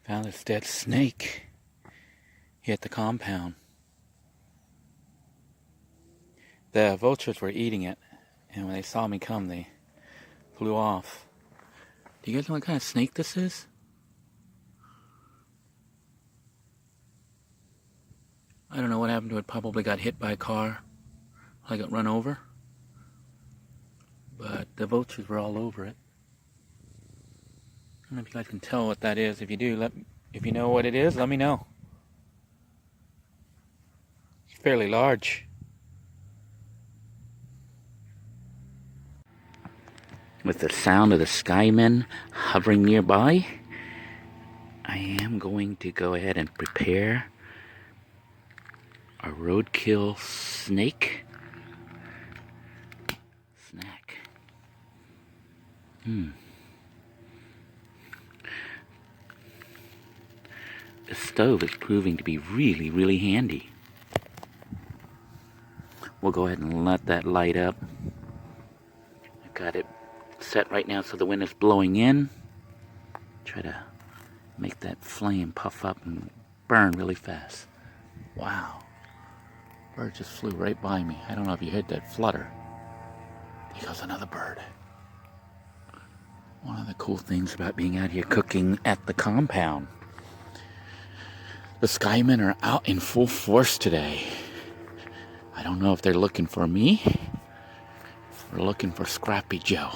Found this dead snake here at the compound. The vultures were eating it, and when they saw me come, they flew off. Do you guys know what kind of snake this is? I don't know what happened to it. Probably got hit by a car. I got run over. But the vultures were all over it. I don't know if you guys can tell what that is. If you do, if you know what it is, let me know. It's fairly large. With the sound of the skymen hovering nearby, I am going to go ahead and prepare a roadkill snake snack. The stove is proving to be really, really handy. We'll go ahead and let that light up. I've got it set right now so the wind is blowing in. Try to make that flame puff up and burn really fast. Wow. Bird just flew right by me. I don't know if you heard that flutter. Here goes another bird. One of the cool things about being out here cooking at the compound. The skymen are out in full force today. I don't know if they're looking for me or looking for Scrappy Joe.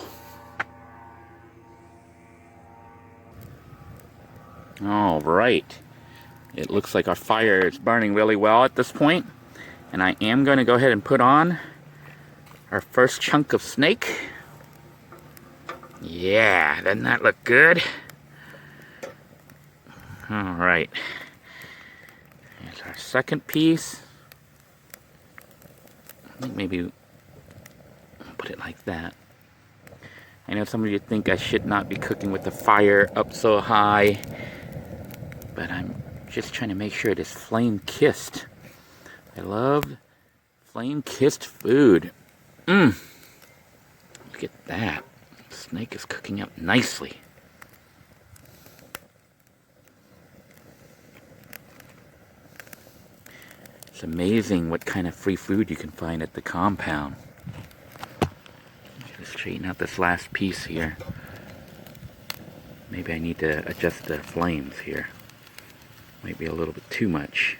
All right. It looks like our fire is burning really well at this point. And I am going to go ahead and put on our first chunk of snake. Yeah, doesn't that look good? All right. Here's our second piece. I think maybe I'll put it like that. I know some of you think I should not be cooking with the fire up so high, but I'm just trying to make sure it is flame-kissed. I love flame-kissed food. Look at that. The snake is cooking up nicely. It's amazing what kind of free food you can find at the compound. Just straighten out this last piece here. Maybe I need to adjust the flames here. Might be a little bit too much.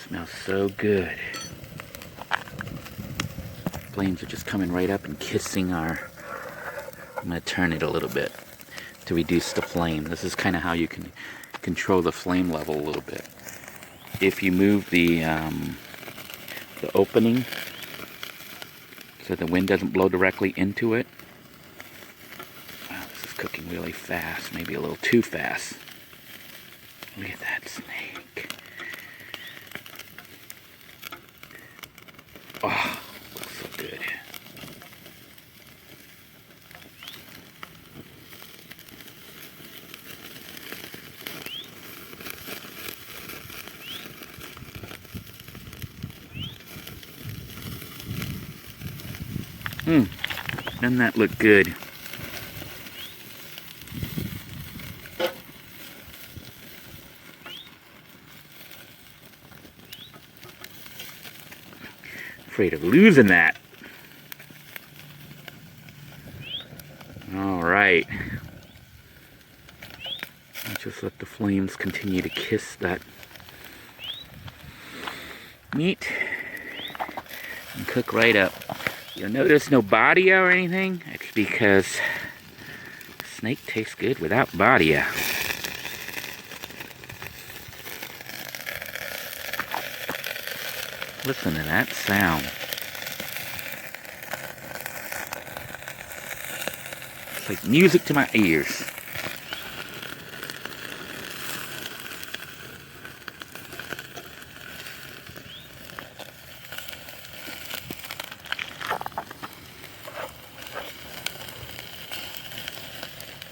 Smells so good. Flames are just coming right up and kissing our... I'm going to turn it a little bit to reduce the flame. This is kind of how you can control the flame level a little bit. If you move the opening so the wind doesn't blow directly into it. Wow, this is cooking really fast, maybe a little too fast. Look at that snake. Oh, looks so good. Doesn't that look good? Afraid of losing that. All right. I'll just let the flames continue to kiss that meat and cook right up. You'll notice no bardia or anything. It's because snake tastes good without bardia. Listen to that sound. It's like music to my ears.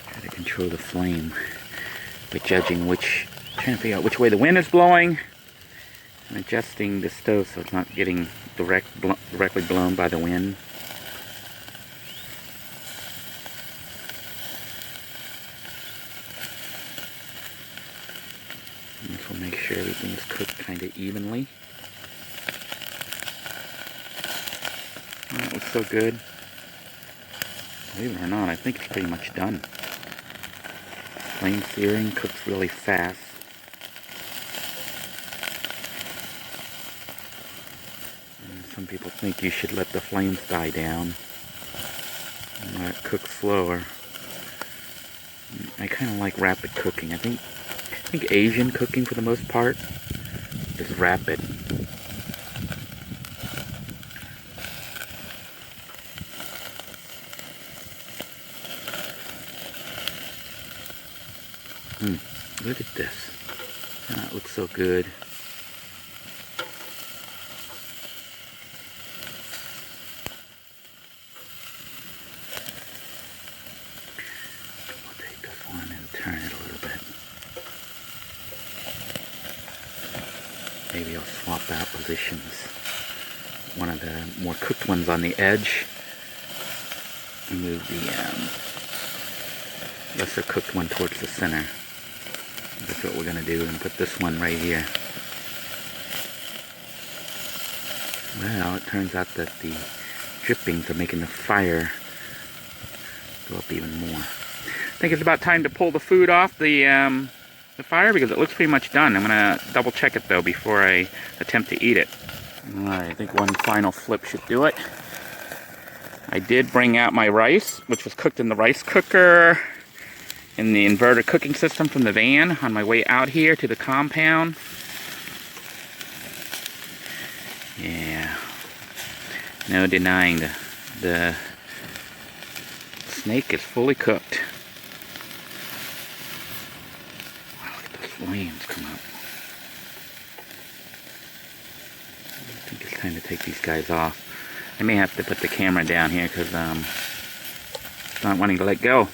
Try to control the flame by judging trying to figure out which way the wind is blowing. I'm adjusting the stove so it's not getting directly blown by the wind. And this will make sure everything's cooked kind of evenly. Oh, that looks so good. Believe it or not, I think it's pretty much done. Flame searing cooks really fast. And some people think you should let the flames die down and let it cook slower. I kind of like rapid cooking. I think Asian cooking for the most part is rapid. Look at this. Oh, it looks so good. We'll take this one and turn it a little bit. Maybe I'll swap out positions. One of the more cooked ones on the edge. And move the lesser cooked one towards the center. That's what we're going to do. We're going to put this one right here. Well, it turns out that the drippings are making the fire go up even more. I think it's about time to pull the food off the fire because it looks pretty much done. I'm going to double check it though before I attempt to eat it. Alright, I think one final flip should do it. I did bring out my rice, which was cooked in the rice cooker in the inverter cooking system from the van on my way out here to the compound. Yeah, no denying the snake is fully cooked. Wow, look at those flames come up. I think it's time to take these guys off. I may have to put the camera down here because it's not wanting to let go.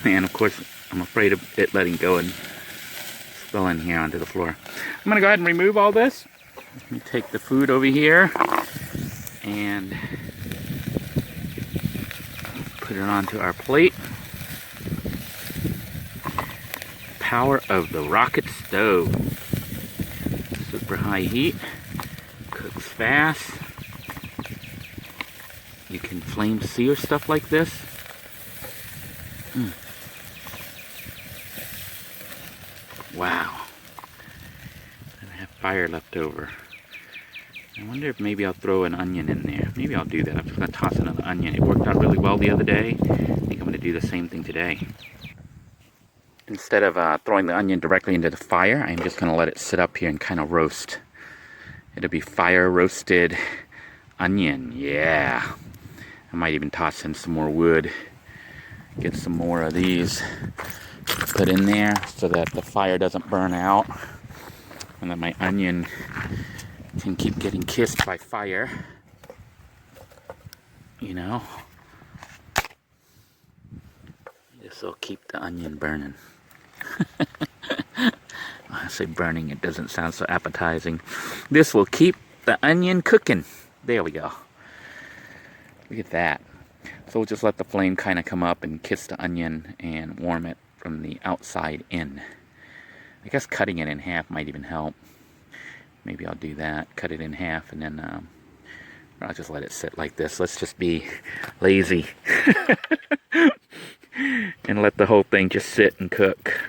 And of course, I'm afraid of it letting go and spilling here onto the floor. I'm going to go ahead and remove all this. Let me take the food over here and put it onto our plate. Power of the rocket stove. Super high heat. Cooks fast. You can flame sear stuff like this. Wow. I have fire left over. I wonder if maybe I'll throw an onion in there. Maybe I'll do that. I'm just going to toss another onion. It worked out really well the other day. I think I'm going to do the same thing today. Instead of throwing the onion directly into the fire, I'm just going to let it sit up here and kind of roast. It'll be fire roasted onion. Yeah. I might even toss in some more wood. Get some more of these put in there so that the fire doesn't burn out and that my onion can keep getting kissed by fire. You know, this will keep the onion burning. I say burning, it doesn't sound so appetizing. This will keep the onion cooking. There we go. Look at that. So we'll just let the flame kind of come up and kiss the onion and warm it from the outside in. I guess cutting it in half might even help. Maybe I'll do that. Cut it in half and then I'll just let it sit like this. Let's just be lazy. And let the whole thing just sit and cook.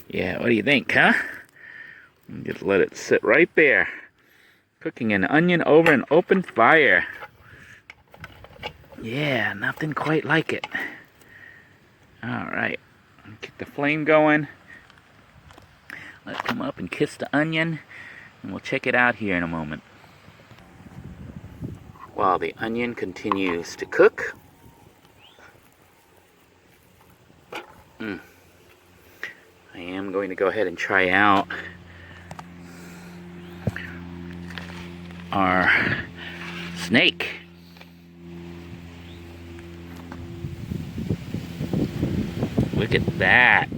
Yeah, what do you think, huh? Just let it sit right there. Cooking an onion over an open fire. Yeah, nothing quite like it. Alright, get the flame going. Let it come up and kiss the onion. And we'll check it out here in a moment. While the onion continues to cook. I am going to go ahead and try out our snake. Look at that.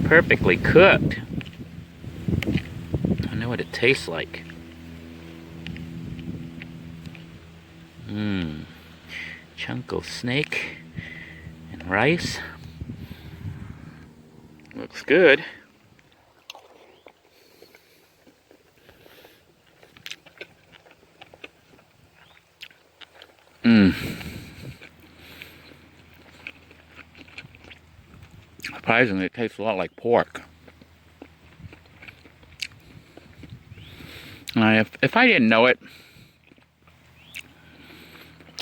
Perfectly cooked. wonder what it tastes like. Chunk of snake and rice. Looks good. Surprisingly, it tastes a lot like pork. If I didn't know it,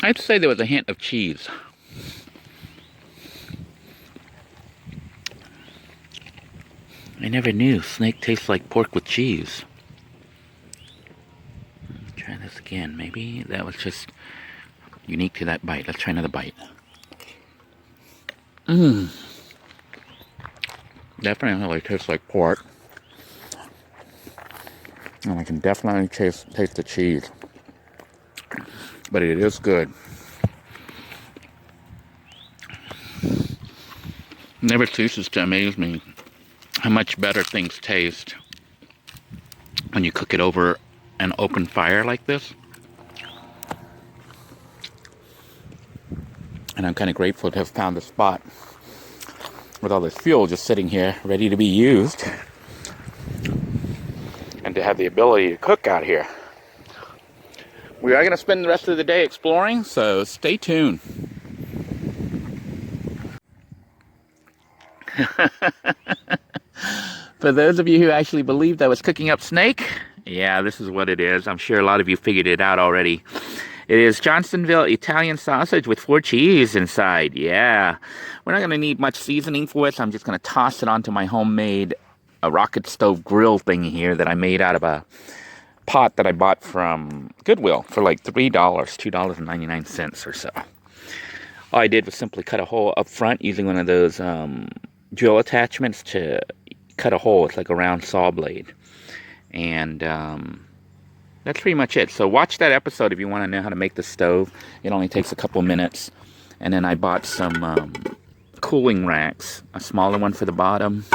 I'd say there was a hint of cheese. I never knew snake tastes like pork with cheese. Try this again. Maybe that was just unique to that bite. Let's try another bite. Definitely tastes like pork. And I can definitely taste the cheese. But it is good. Never ceases to amaze me how much better things taste when you cook it over an open fire like this. And I'm kind of grateful to have found a spot with all this fuel just sitting here ready to be used, and to have the ability to cook out here. We are going to spend the rest of the day exploring, so stay tuned. For those of you who actually believed I was cooking up snake, yeah, this is what it is. I'm sure a lot of you figured it out already. It is Johnsonville Italian sausage with 4 cheese inside. Yeah. We're not going to need much seasoning for it, so I'm just going to toss it onto my homemade rocket stove grill thing here that I made out of a pot that I bought from Goodwill for like $3, $2.99 or so. All I did was simply cut a hole up front using one of those drill attachments to cut a hole. It's like a round saw blade. And that's pretty much it. So watch that episode if you want to know how to make the stove. It only takes a couple minutes. And then I bought some cooling racks. A smaller one for the bottom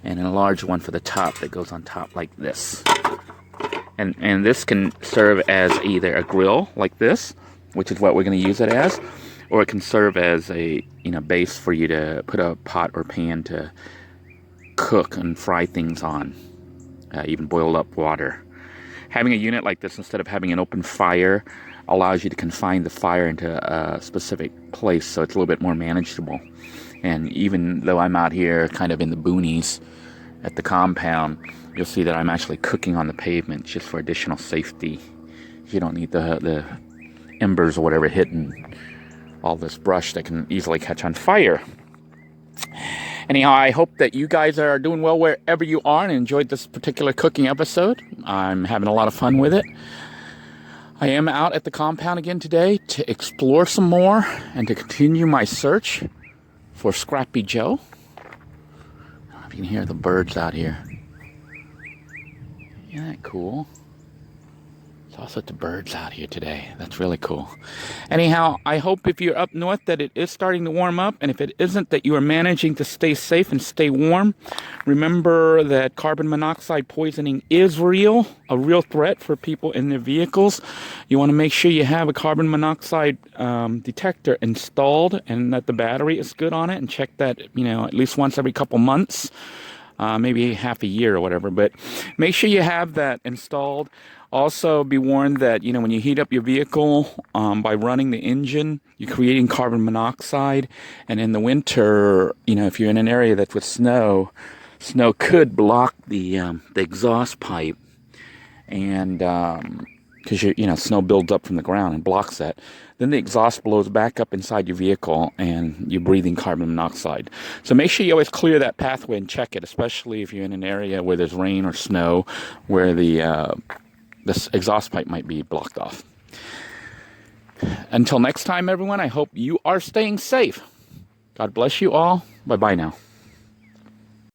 and a large one for the top that goes on top like this. And this can serve as either a grill like this, which is what we're going to use it as, or it can serve as a base for you to put a pot or pan to cook and fry things on, even boil up water. Having a unit like this instead of having an open fire allows you to confine the fire into a specific place, so it's a little bit more manageable. And even though I'm out here kind of in the boonies at the compound, you'll see that I'm actually cooking on the pavement just for additional safety. You don't need the embers or whatever hitting all this brush that can easily catch on fire. Anyhow, I hope that you guys are doing well wherever you are and enjoyed this particular cooking episode. I'm having a lot of fun with it. I am out at the compound again today to explore some more and to continue my search for Scrappy Joe. I don't know if you can hear the birds out here. Isn't that cool? There's all sorts of birds out here today. That's really cool. Anyhow, I hope if you're up north that it is starting to warm up, and if it isn't, that you are managing to stay safe and stay warm. Remember that carbon monoxide poisoning is real, a real threat for people in their vehicles. You want to make sure you have a carbon monoxide detector installed and that the battery is good on it, and check that, at least once every couple months. Maybe half a year or whatever, but make sure you have that installed. Also, be warned that, when you heat up your vehicle by running the engine, you're creating carbon monoxide. And in the winter, if you're in an area that's with snow could block the exhaust pipe. And because snow builds up from the ground and blocks that. Then the exhaust blows back up inside your vehicle and you're breathing carbon monoxide. So make sure you always clear that pathway and check it, especially if you're in an area where there's rain or snow, where this exhaust pipe might be blocked off. Until next time, everyone, I hope you are staying safe. God bless you all. Bye-bye now.